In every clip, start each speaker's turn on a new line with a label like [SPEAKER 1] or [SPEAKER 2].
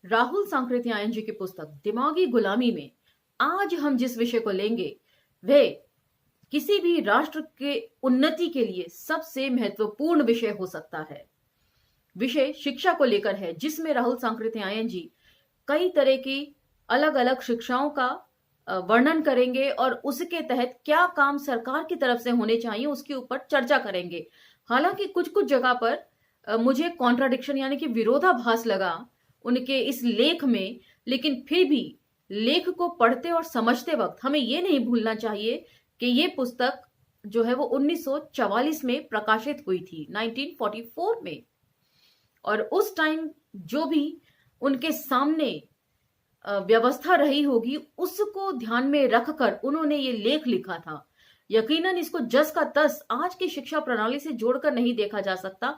[SPEAKER 1] राहुल सांकृत्यायन जी की पुस्तक दिमागी गुलामी में आज हम जिस विषय को लेंगे वह किसी भी राष्ट्र के उन्नति के लिए सबसे महत्वपूर्ण विषय हो सकता है। विषय शिक्षा को लेकर है, जिसमें राहुल सांकृत्यायन जी कई तरह की अलग अलग शिक्षाओं का वर्णन करेंगे और उसके तहत क्या काम सरकार की तरफ से होने चाहिए उसके ऊपर चर्चा करेंगे। हालांकि कुछ कुछ जगह पर मुझे कॉन्ट्राडिक्शन यानी कि विरोधाभास लगा उनके इस लेख में, लेकिन फिर भी लेख को पढ़ते और समझते वक्त हमें यह नहीं भूलना चाहिए कि यह पुस्तक जो है वो 1944 में प्रकाशित हुई थी, 1944 में। और उस टाइम जो भी उनके सामने व्यवस्था रही होगी उसको ध्यान में रखकर उन्होंने ये लेख लिखा था। यकीनन इसको जस का तस आज की शिक्षा प्रणाली से जोड़कर नहीं देखा जा सकता।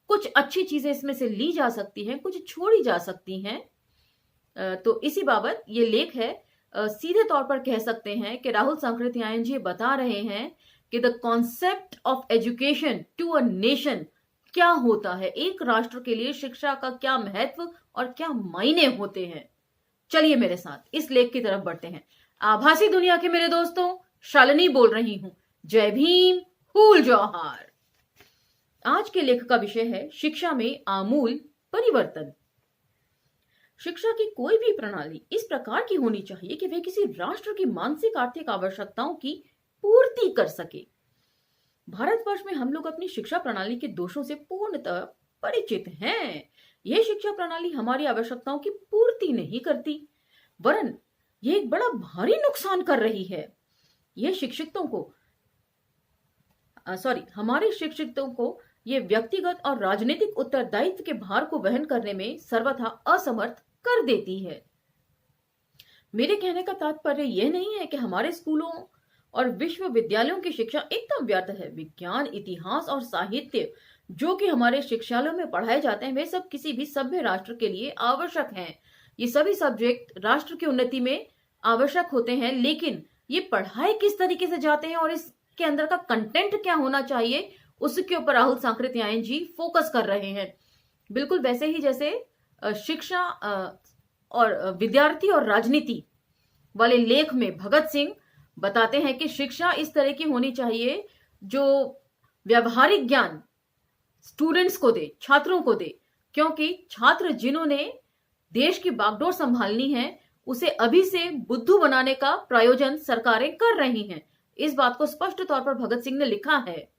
[SPEAKER 1] कुछ अच्छी चीजें इसमें से ली जा सकती हैं, कुछ छोड़ी जा सकती हैं। तो इसी बाबत ये लेख है। सीधे तौर पर कह सकते हैं कि राहुल सांकृत्यायन जी बता रहे हैं कि the concept of education to a nation क्या होता है, एक राष्ट्र के लिए शिक्षा का क्या महत्व और क्या मायने होते हैं। चलिए मेरे साथ इस लेख की तरफ बढ़ते हैं। आभासी दुनिया के मेरे दोस्तों, शालिनी बोल रही हूं। जय भीम, फूल जौहार। आज के लेख का विषय है शिक्षा में आमूल परिवर्तन। शिक्षा की कोई भी प्रणाली इस प्रकार की होनी चाहिए कि वह किसी राष्ट्र की मानसिक आर्थिक आवश्यकताओं की पूर्ति कर सके। भारतवर्ष में हम लोग अपनी शिक्षा प्रणाली के दोषों से पूर्णतः परिचित हैं। यह शिक्षा प्रणाली हमारी आवश्यकताओं की पूर्ति नहीं करती, वरन यह एक बड़ा भारी नुकसान कर रही है। यह हमारे शिक्षितों को यह व्यक्तिगत और राजनीतिक उत्तरदायित्व के भार को वहन करने में सर्वथा असमर्थ कर देती है। मेरे कहने का तात्पर्य यह नहीं है कि हमारे स्कूलों और विश्वविद्यालयों की शिक्षा एकदम व्यर्थ है। विज्ञान, इतिहास और साहित्य जो कि हमारे शिक्षालयों में पढ़ाए जाते हैं वे सब किसी भी सभ्य राष्ट्र के लिए आवश्यक हैं। ये सभी सब्जेक्ट राष्ट्र की उन्नति में आवश्यक होते हैं, लेकिन ये पढ़ाए किस तरीके से जाते हैं और इसके अंदर का कंटेंट क्या होना चाहिए उसके ऊपर राहुल सांकृत्यायन जी फोकस कर रहे हैं। बिल्कुल वैसे ही जैसे शिक्षा और विद्यार्थी और राजनीति वाले लेख में भगत सिंह बताते हैं कि शिक्षा इस तरह की होनी चाहिए जो व्यवहारिक ज्ञान स्टूडेंट्स को दे, छात्रों को दे, क्योंकि छात्र जिन्होंने देश की बागडोर संभालनी है उसे अभी से बुद्धू बनाने का प्रयोजन सरकारें कर रही हैं। इस बात को स्पष्ट तौर पर भगत सिंह ने लिखा है।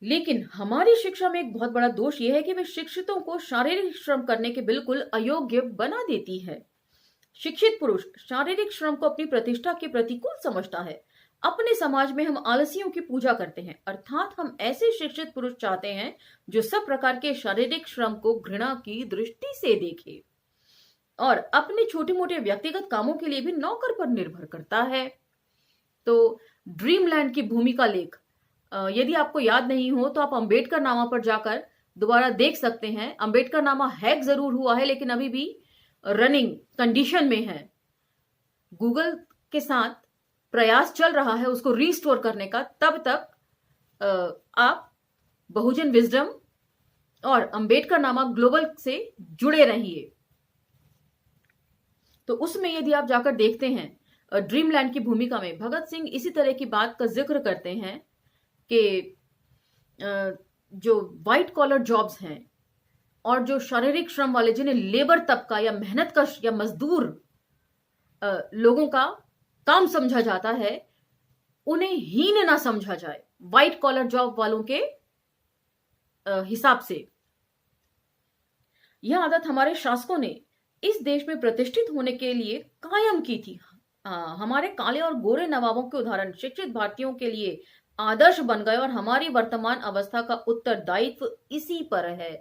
[SPEAKER 1] लेकिन हमारी शिक्षा में एक बहुत बड़ा दोष यह है कि वे शिक्षितों को शारीरिक श्रम करने के बिल्कुल अयोग्य बना देती है। शिक्षित पुरुष शारीरिक श्रम को अपनी प्रतिष्ठा के प्रतिकूल समझता है। अपने समाज में हम आलसियों की पूजा करते हैं, अर्थात हम ऐसे शिक्षित पुरुष चाहते हैं जो सब प्रकार के शारीरिक श्रम को घृणा की दृष्टि से देखे और अपने छोटे मोटे व्यक्तिगत कामों के लिए भी नौकर पर निर्भर करता है। तो ड्रीमलैंड की भूमि का लेख यदि आपको याद नहीं हो तो आप अंबेडकर नामा पर जाकर दोबारा देख सकते हैं। अंबेडकर नामा हैक जरूर हुआ है लेकिन अभी भी रनिंग कंडीशन में है। गूगल के साथ प्रयास चल रहा है उसको रीस्टोर करने का। तब तक आप बहुजन विजडम और अंबेडकर नामा ग्लोबल से जुड़े रहिए। तो उसमें यदि आप जाकर देखते हैं ड्रीमलैंड की भूमिका में भगत सिंह इसी तरह की बात का जिक्र करते हैं कि जो व्हाइट कॉलर जॉब्स हैं और जो शारीरिक श्रम वाले जिन्हें लेबर तबका या मेहनतकश या मजदूर लोगों का काम समझा जाता है उन्हें हीन ना समझा जाए व्हाइट कॉलर जॉब वालों के हिसाब से। यह आदत हमारे शासकों ने इस देश में प्रतिष्ठित होने के लिए कायम की थी। हमारे काले और गोरे नवाबों के उदाहरण शिक्षित भारतीयों के लिए आदर्श बन गए और हमारी वर्तमान अवस्था का उत्तरदायित्व इसी पर है।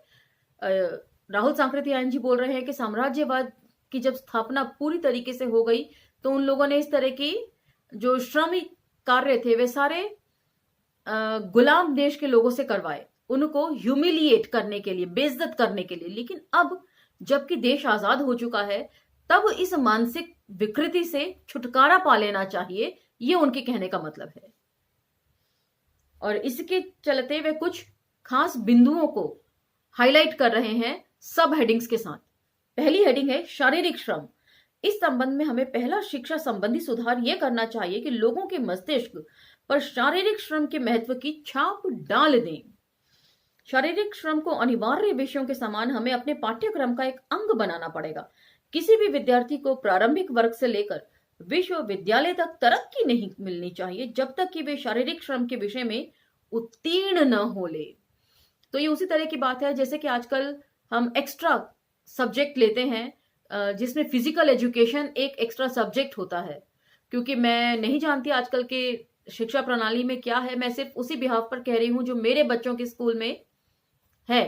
[SPEAKER 1] राहुल सांकृत्यायन जी बोल रहे हैं कि साम्राज्यवाद की जब स्थापना पूरी तरीके से हो गई तो उन लोगों ने इस तरह की जो श्रमिक कार्य थे वे सारे गुलाम देश के लोगों से करवाए, उनको ह्यूमिलिएट करने के लिए, बेइज्जत करने के लिए। लेकिन अब जबकि देश आजाद हो चुका है तब इस मानसिक विकृति से छुटकारा पा लेना चाहिए, ये उनके कहने का मतलब है। और इसके चलते वे कुछ खास बिंदुओं को हाईलाइट कर रहे हैं सब हेडिंग्स के साथ। पहली हेडिंग है शारीरिक श्रम। इस संबंध में हमें पहला शिक्षा संबंधी सुधार यह करना चाहिए कि लोगों के मस्तिष्क पर शारीरिक श्रम के महत्व की छाप डाल दें। शारीरिक श्रम को अनिवार्य विषयों के समान हमें अपने पाठ्यक्रम का एक अंग बनाना पड़ेगा। किसी भी विद्यार्थी को प्रारंभिक वर्ग से लेकर विश्वविद्यालय तक तरक्की नहीं मिलनी चाहिए जब तक कि वे शारीरिक श्रम के विषय में उत्तीर्ण न हो ले। तो ये उसी तरह की बात है जैसे कि आजकल हम एक्स्ट्रा सब्जेक्ट लेते हैं जिसमें फिजिकल एजुकेशन एक एक्स्ट्रा सब्जेक्ट होता है। क्योंकि मैं नहीं जानती आजकल के शिक्षा प्रणाली में क्या है, मैं सिर्फ उसी बिहाफ पर कह रही हूं जो मेरे बच्चों के स्कूल में है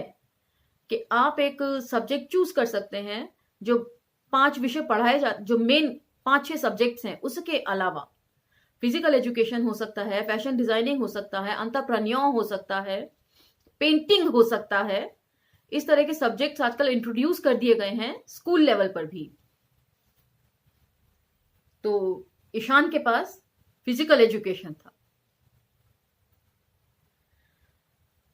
[SPEAKER 1] कि आप एक सब्जेक्ट चूज कर सकते हैं जो 5 विषय पढ़ाए जा, जो मेन 5-6 सब्जेक्ट्स हैं, उसके अलावा फिजिकल एजुकेशन हो सकता है, फैशन डिजाइनिंग हो सकता है, एंटरप्रेन्योर हो सकता है, पेंटिंग हो सकता है। इस तरह के सब्जेक्ट्स आजकल इंट्रोड्यूस कर दिए गए हैं स्कूल लेवल पर भी। तो ईशान के पास फिजिकल एजुकेशन था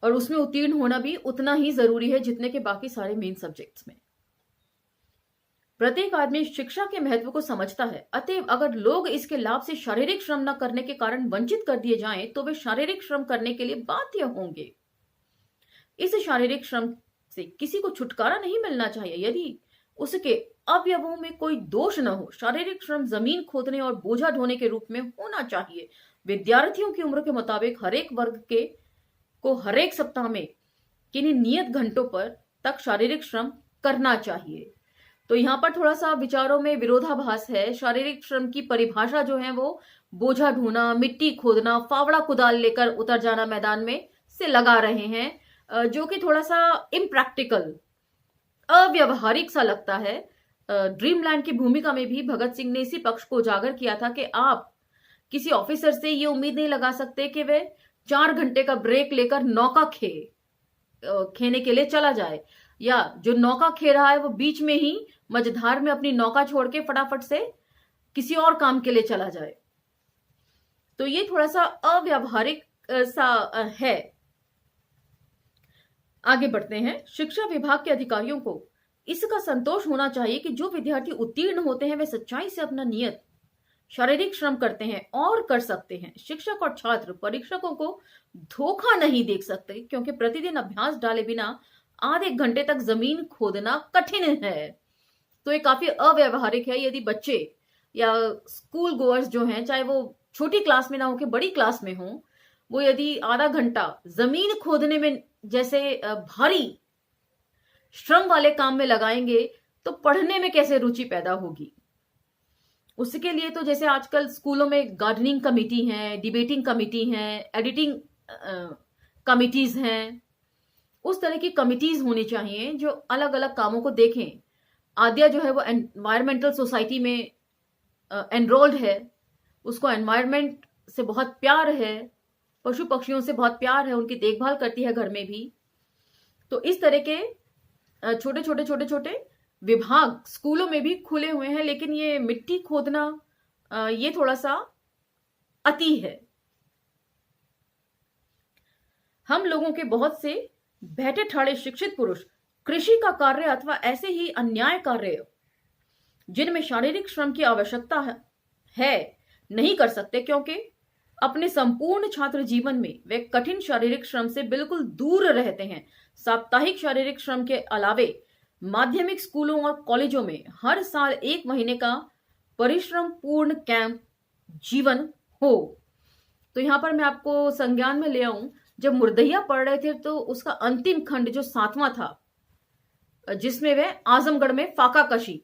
[SPEAKER 1] और उसमें उत्तीर्ण होना भी उतना ही जरूरी है जितने के बाकी सारे मेन सब्जेक्ट्स में। प्रत्येक आदमी शिक्षा के महत्व को समझता है, अतएव अगर लोग इसके लाभ से शारीरिक श्रम न करने के कारण वंचित कर दिए जाएं तो वे शारीरिक श्रम करने के लिए बाध्य होंगे। इस शारीरिक श्रम से किसी को छुटकारा नहीं मिलना चाहिए यदि उसके अवयवों में कोई दोष न हो। शारीरिक श्रम जमीन खोदने और बोझा ढोने के रूप में होना चाहिए। विद्यार्थियों की उम्र के मुताबिक हरेक वर्ग के को हरेक सप्ताह में किन्हीं नियत घंटों पर तक शारीरिक श्रम करना चाहिए। तो यहां पर थोड़ा सा विचारों में विरोधाभास है। शारीरिक श्रम की परिभाषा जो है वो बोझा ढोना, मिट्टी खोदना, फावड़ा कुदाल लेकर उतर जाना मैदान में से लगा रहे हैं, जो कि थोड़ा सा इम्प्रैक्टिकल, अव्यवहारिक सा लगता है। ड्रीमलैंड की भूमिका में भी भगत सिंह ने इसी पक्ष को उजागर किया था कि आप किसी ऑफिसर से ये उम्मीद नहीं लगा सकते कि वे 4 घंटे का ब्रेक लेकर नौका खेने के लिए चला जाए, या जो नौका खे रहा है वो बीच में ही मझधार में अपनी नौका छोड़ के फटाफट से किसी और काम के लिए चला जाए। तो ये थोड़ा सा अव्यावहारिक सा है। आगे बढ़ते हैं। शिक्षा विभाग के अधिकारियों को इसका संतोष होना चाहिए कि जो विद्यार्थी उत्तीर्ण होते हैं वे सच्चाई से अपना नियत शारीरिक श्रम करते हैं और कर सकते हैं। शिक्षक और छात्र परीक्षकों को धोखा नहीं दे सकते क्योंकि प्रतिदिन अभ्यास डाले बिना आधे घंटे तक जमीन खोदना कठिन है। तो ये काफी अव्यवहारिक है। यदि बच्चे या स्कूल गोअर्स जो हैं, चाहे वो छोटी क्लास में ना हो के बड़ी क्लास में हो, वो यदि आधा घंटा जमीन खोदने में जैसे भारी श्रम वाले काम में लगाएंगे तो पढ़ने में कैसे रुचि पैदा होगी। उसके लिए तो जैसे आजकल स्कूलों में गार्डनिंग कमेटी है, डिबेटिंग कमेटी है, एडिटिंग कमिटीज हैं, उस तरह की कमिटीज होनी चाहिए जो अलग अलग कामों को देखें। आद्या जो है वो एनवायरमेंटल सोसाइटी में एनरोल्ड है, उसको एनवायरमेंट से बहुत प्यार है, पशु पक्षियों से बहुत प्यार है, उनकी देखभाल करती है घर में भी। तो इस तरह के छोटे छोटे विभाग स्कूलों में भी खुले हुए हैं, लेकिन ये मिट्टी खोदना ये थोड़ा सा अति है। हम लोगों के बहुत से बैठे ठाड़े शिक्षित पुरुष कृषि का कार्य अथवा ऐसे ही अन्याय कार्य जिनमें शारीरिक श्रम की आवश्यकता है नहीं कर सकते, क्योंकि अपने संपूर्ण छात्र जीवन में वे कठिन शारीरिक श्रम से बिल्कुल दूर रहते हैं। साप्ताहिक शारीरिक श्रम के अलावे माध्यमिक स्कूलों और कॉलेजों में हर साल 1 महीने का परिश्रम पूर्ण कैंप जीवन हो। तो यहां पर मैं आपको संज्ञान में ले आऊं, जब मुर्दैया पढ़ रहे थे तो उसका अंतिम खंड जो 7वां था, जिसमें वे आजमगढ़ में फाका कशी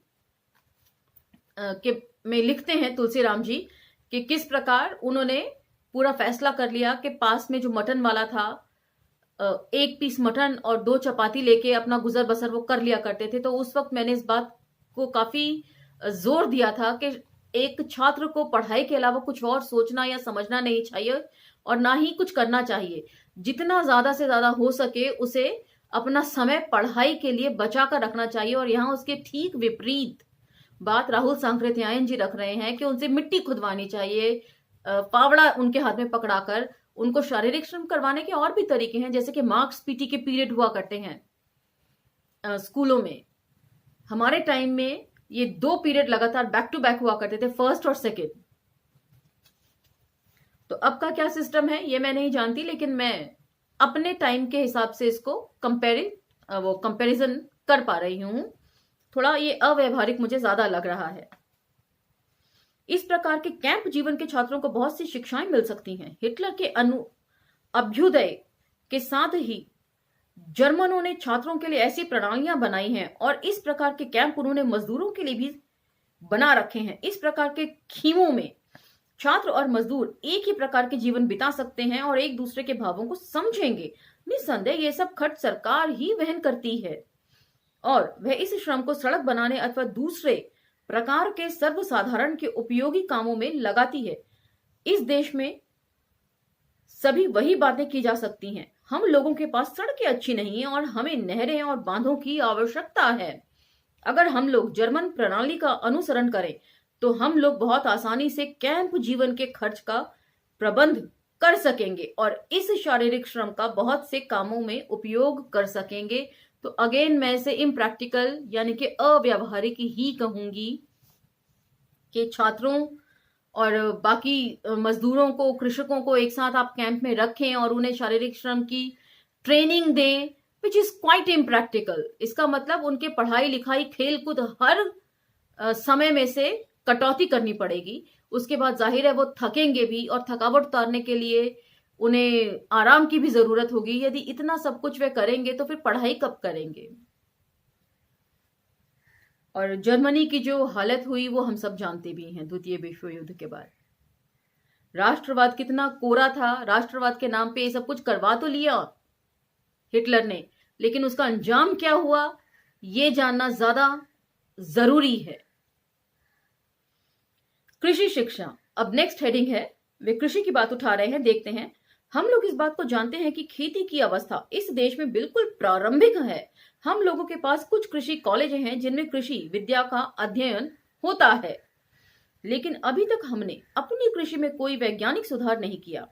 [SPEAKER 1] के में लिखते हैं तुलसीराम जी कि किस प्रकार उन्होंने पूरा फैसला कर लिया कि पास में जो मटन वाला था 1 पीस मटन और 2 चपाती लेके अपना गुजर बसर वो कर लिया करते थे। तो उस वक्त मैंने इस बात को काफी जोर दिया था कि एक छात्र को पढ़ाई के अलावा कुछ और सोचना या समझना नहीं चाहिए और ना ही कुछ करना चाहिए। जितना ज्यादा से ज्यादा हो सके उसे अपना समय पढ़ाई के लिए बचा कर रखना चाहिए। और यहाँ उसके ठीक विपरीत बात राहुल सांकृत्यायन जी रख रहे हैं कि उनसे मिट्टी खुदवानी चाहिए, फावड़ा उनके हाथ में पकड़ाकर उनको शारीरिक श्रम करवाने के और भी तरीके हैं, जैसे कि मार्क्स पीटी के पीरियड हुआ करते हैं। स्कूलों में, हमारे टाइम में ये 2 पीरियड लगातार बैक टू बैक हुआ करते थे, फर्स्ट और सेकेंड। तो अब का क्या सिस्टम है ये मैं नहीं जानती, लेकिन मैं अपने टाइम के हिसाब से इसको कंपैरिजन कर पा रही हूं। थोड़ा ये अव्यवहारिक मुझे ज्यादा लग रहा है। इस प्रकार के कैंप जीवन के छात्रों को बहुत सी शिक्षाएं मिल सकती हैं। हिटलर के अभ्युदय के साथ ही जर्मनों ने छात्रों के लिए ऐसी प्रणालियां बनाई हैं और इस प्रकार के कैंप उन्होंने मजदूरों के लिए भी बना रखे हैं। इस प्रकार के खीमों में छात्र और मजदूर एक ही प्रकार के जीवन बिता सकते हैं और एक दूसरे के भावों को समझेंगे। निस्संदेह ये सब खर्च सरकार ही वहन करती है और वह इस श्रम को सड़क बनाने अथवा दूसरे प्रकार के सर्वसाधारण के उपयोगी कामों में लगाती है। इस देश में सभी वही बातें की जा सकती हैं। हम लोगों के पास सड़कें अच्छी नहीं है और हमें नहरें और बांधों की आवश्यकता है। अगर हम लोग जर्मन प्रणाली का अनुसरण करें तो हम लोग बहुत आसानी से कैंप जीवन के खर्च का प्रबंध कर सकेंगे और इस शारीरिक श्रम का बहुत से कामों में उपयोग कर सकेंगे। तो अगेन मैं इसे इम्प्रैक्टिकल यानी कि अव्यावहारिक ही कहूंगी कि छात्रों और बाकी मजदूरों को, कृषकों को एक साथ आप कैंप में रखें और उन्हें शारीरिक श्रम की ट्रेनिंग दें, विच इज क्वाइट इम्प्रैक्टिकल। इसका मतलब उनके पढ़ाई लिखाई खेलकूद हर समय में से कटौती करनी पड़ेगी। उसके बाद जाहिर है वो थकेंगे भी और थकावट उतारने के लिए उन्हें आराम की भी जरूरत होगी। यदि इतना सब कुछ वे करेंगे तो फिर पढ़ाई कब करेंगे। और जर्मनी की जो हालत हुई वो हम सब जानते भी हैं द्वितीय विश्व युद्ध के बाद। राष्ट्रवाद कितना कोरा था। राष्ट्रवाद के नाम पे ये सब कुछ करवा तो लिया हिटलर ने, लेकिन उसका अंजाम क्या हुआ ये जानना ज्यादा जरूरी है। कृषि शिक्षा अब नेक्स्ट हेडिंग है। वे कृषि की बात उठा रहे हैं। देखते हैं। हम लोग इस बात को जानते हैं कि खेती की अवस्था इस देश में बिल्कुल प्रारंभिक है। हम लोगों के पास कुछ कृषि कॉलेज हैं जिनमें कृषि विद्या का अध्ययन होता है, लेकिन अभी तक हमने अपनी कृषि में कोई वैज्ञानिक सुधार नहीं किया।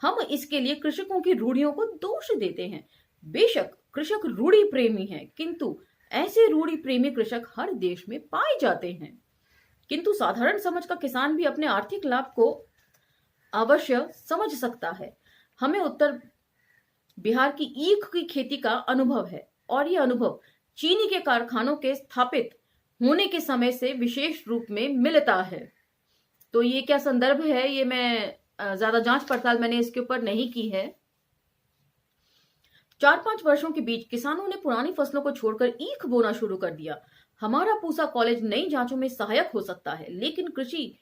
[SPEAKER 1] हम इसके लिए कृषकों की रूढ़ियों को दोष देते हैं। बेशक कृषक रूढ़ी प्रेमी हैं, किंतु ऐसे रूढ़ी प्रेमी कृषक हर देश में पाए जाते हैं। किंतु साधारण समझ का किसान भी अपने आर्थिक लाभ को अवश्य समझ सकता है। हमें उत्तर बिहार की ईख की खेती का अनुभव है और यह अनुभव चीनी के कारखानों के स्थापित होने के समय से विशेष रूप में मिलता है। तो ये क्या संदर्भ है ये मैं ज्यादा जांच पड़ताल मैंने इसके ऊपर नहीं की है। 4-5 वर्षों के बीच किसानों ने पुरानी फसलों को छोड़कर ईख बोना शुरू कर दिया। हमारा पूसा कॉलेज नई जांचों में सहायक हो सकता है, लेकिन कृषि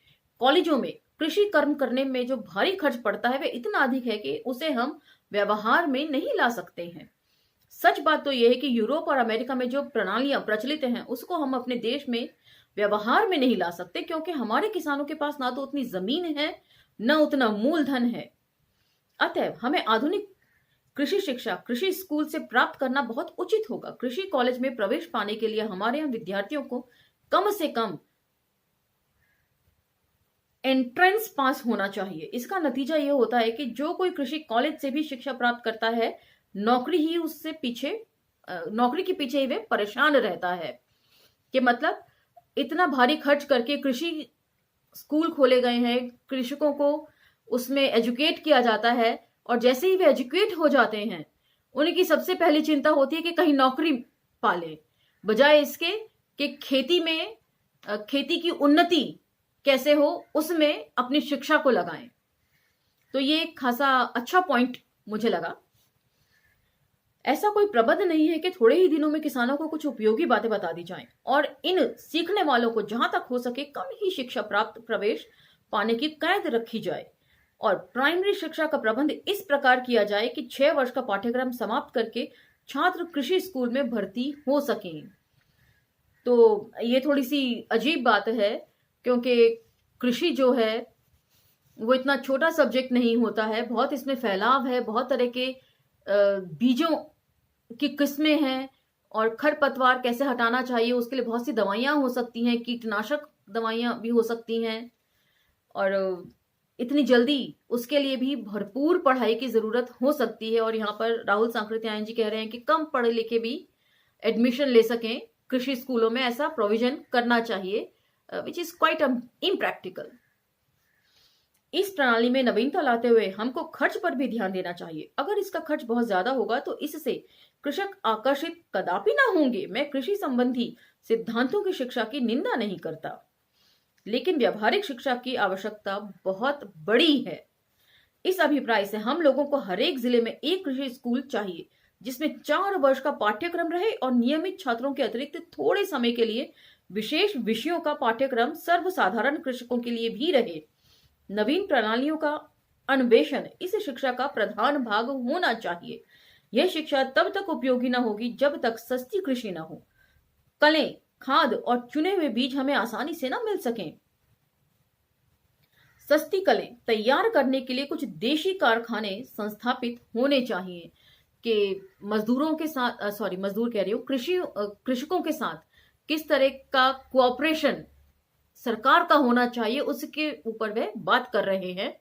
[SPEAKER 1] कॉलेजों में कृषि कर्म करने में जो भारी खर्च पड़ता है वह इतना अधिक है कि उसे हम व्यवहार में नहीं ला सकते हैं। सच बात तो यह है कि यूरोप और अमेरिका में जो प्रणालियां प्रचलित हैं उसको हम अपने देश में व्यवहार में नहीं ला सकते, क्योंकि हमारे किसानों के पास ना तो उतनी जमीन है न उतना मूलधन है। अतः हमें आधुनिक कृषि शिक्षा कृषि स्कूल से प्राप्त करना बहुत उचित होगा। कृषि कॉलेज में प्रवेश पाने के लिए हमारे यहाँ विद्यार्थियों को कम से कम एंट्रेंस पास होना चाहिए। इसका नतीजा यह होता है कि जो कोई कृषि कॉलेज से भी शिक्षा प्राप्त करता है नौकरी के पीछे ही वे परेशान रहता है। कि मतलब इतना भारी खर्च करके कृषि स्कूल खोले गए हैं, कृषकों को उसमें एजुकेट किया जाता है और जैसे ही वे एजुकेट हो जाते हैं उनकी सबसे पहली चिंता होती है कि कहीं नौकरी पाले, बजाय इसके कि खेती की उन्नति कैसे हो उसमें अपनी शिक्षा को लगाएं। तो ये एक खासा अच्छा पॉइंट मुझे लगा। ऐसा कोई प्रबंध नहीं है कि थोड़े ही दिनों में किसानों को कुछ उपयोगी बातें बता दी जाएं और इन सीखने वालों को जहां तक हो सके कम ही शिक्षा प्राप्त प्रवेश पाने की कैद रखी जाए और प्राइमरी शिक्षा का प्रबंध इस प्रकार किया जाए कि 6 वर्ष का पाठ्यक्रम समाप्त करके छात्र कृषि स्कूल में भर्ती हो सकें। तो ये थोड़ी सी अजीब बात है, क्योंकि कृषि जो है वो इतना छोटा सब्जेक्ट नहीं होता है, बहुत इसमें फैलाव है, बहुत तरह के बीजों की किस्में हैं और खरपतवार कैसे हटाना चाहिए उसके लिए बहुत सी दवाइयां हो सकती हैं, कीटनाशक दवाइयां भी हो सकती हैं और इतनी जल्दी उसके लिए भी भरपूर पढ़ाई की जरूरत हो सकती है। और यहाँ पर राहुल सांकृत्यायन जी कह रहे हैं कि कम पढ़े लिखे भी एडमिशन ले सकें कृषि स्कूलों में, ऐसा प्रोविजन करना चाहिए, विच इज क्वाइट इम्प्रैक्टिकल। इस प्रणाली में नवीनता लाते हुए हमको खर्च पर भी ध्यान देना चाहिए। अगर इसका खर्च बहुत ज्यादा होगा तो इससे कृषक आकर्षित कदापि ना होंगे। मैं कृषि संबंधी सिद्धांतों की शिक्षा की निंदा नहीं करता, लेकिन व्यावहारिक शिक्षा की आवश्यकता बहुत बड़ी है। इस अभिप्राय से हम लोगों को हर एक जिले में एक कृषि स्कूल चाहिए, जिसमें 4 वर्ष का पाठ्यक्रम रहे और नियमित छात्रों के अतिरिक्त थोड़े समय के लिए विशेष विषयों का पाठ्यक्रम सर्वसाधारण कृषकों के लिए भी रहे। नवीन प्रणालियों का अन्वेषण इस शिक्षा का प्रधान भाग होना चाहिए। यह शिक्षा तब तक उपयोगी न होगी जब तक सस्ती कृषि न हो, कलें, खाद और चुने हुए बीज हमें आसानी से न मिल सकें। सस्ती कलें तैयार करने के लिए कुछ देशी कारखाने संस्थापित होने चाहिए कि मजदूरों के साथ मजदूर कह रही हूं, कृषकों के साथ किस तरह का कोऑपरेशन सरकार का होना चाहिए, उसके ऊपर वे बात कर रहे हैं।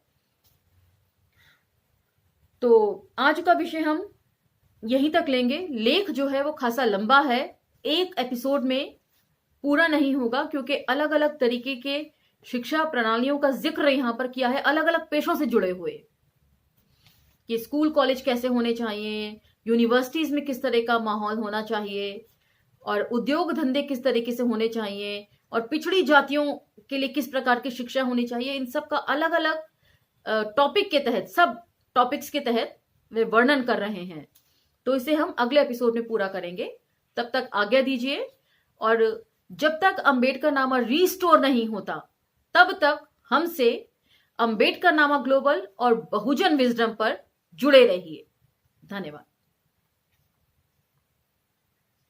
[SPEAKER 1] तो आज का विषय हम यहीं तक लेंगे। लेख जो है वो खासा लंबा है, एक एपिसोड में पूरा नहीं होगा, क्योंकि अलग अलग तरीके के शिक्षा प्रणालियों का जिक्र यहां पर किया है, अलग अलग पेशों से जुड़े हुए, कि स्कूल कॉलेज कैसे होने चाहिए, यूनिवर्सिटीज में किस तरह का माहौल होना चाहिए, और उद्योग धंधे किस तरीके से होने चाहिए, और पिछड़ी जातियों के लिए किस प्रकार की शिक्षा होनी चाहिए। इन सब का अलग अलग टॉपिक के तहत, सब टॉपिक्स के तहत वे वर्णन कर रहे हैं। तो इसे हम अगले एपिसोड में पूरा करेंगे। तब तक आज्ञा दीजिए, और जब तक अंबेडकर नामा रीस्टोर नहीं होता तब तक हमसे अंबेडकर नामा ग्लोबल और बहुजन विजडम पर जुड़े रहिए। धन्यवाद।